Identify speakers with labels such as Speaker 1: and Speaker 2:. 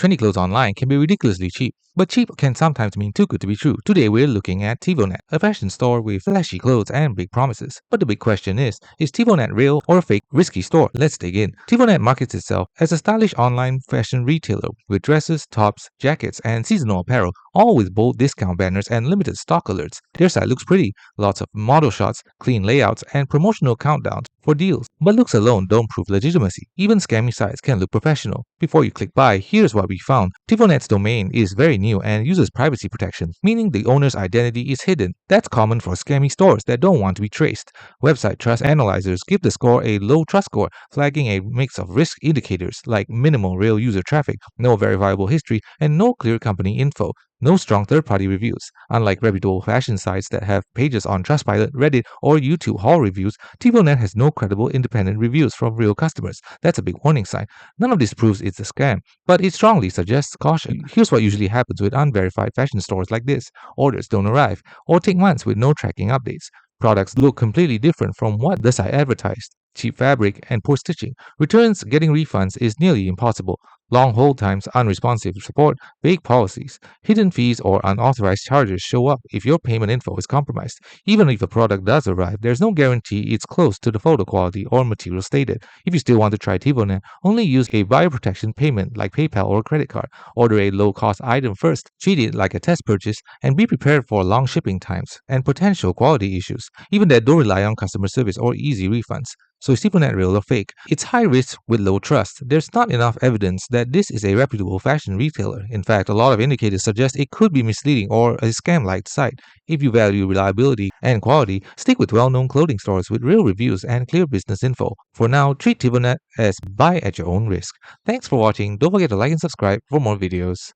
Speaker 1: Trendy clothes online can be ridiculously cheap, but cheap can sometimes mean too good to be true. Today we're looking at Tivonette, a fashion store with flashy clothes and big promises. But the big question is Tivonette real or a fake, risky store? Let's dig in. Tivonette markets itself as a stylish online fashion retailer with dresses, tops, jackets, and seasonal apparel, all with bold discount banners and limited stock alerts. Their site looks pretty, lots of model shots, clean layouts, and promotional countdowns for deals. But looks alone don't prove legitimacy. Even scammy sites can look professional. Before you click buy, here's what we found. Tivonette's domain is very new and uses privacy protection, meaning the owner's identity is hidden. That's common for scammy stores that don't want to be traced. Website trust analyzers give the score a low trust score, flagging a mix of risk indicators like minimal real user traffic, no verifiable history, and no clear company info. No strong third-party reviews. Unlike reputable fashion sites that have pages on Trustpilot, Reddit, or YouTube haul reviews, Tivonette has no credible independent reviews from real customers. That's a big warning sign. None of this proves it's a scam, but it strongly suggests caution. Here's what usually happens with unverified fashion stores like this. Orders don't arrive, or take months with no tracking updates. Products look completely different from what the site advertised. Cheap fabric and poor stitching. Returns, getting refunds is nearly impossible. Long hold times, unresponsive support, vague policies, hidden fees, or unauthorized charges show up if your payment info is compromised. Even if a product does arrive, there's no guarantee it's close to the photo quality or material stated. If you still want to try Tivonette, only use a buyer protection payment like PayPal or credit card. Order a low-cost item first, treat it like a test purchase, and be prepared for long shipping times and potential quality issues. Even that, don't rely on customer service or easy refunds. So is Tivonette real or fake? It's high risk with low trust. There's not enough evidence that this is a reputable fashion retailer. In fact, a lot of indicators suggest it could be misleading or a scam-like site. If you value reliability and quality, stick with well-known clothing stores with real reviews and clear business info. For now, treat Tivonette as buy at your own risk. Thanks for watching. Don't forget to like and subscribe for more videos.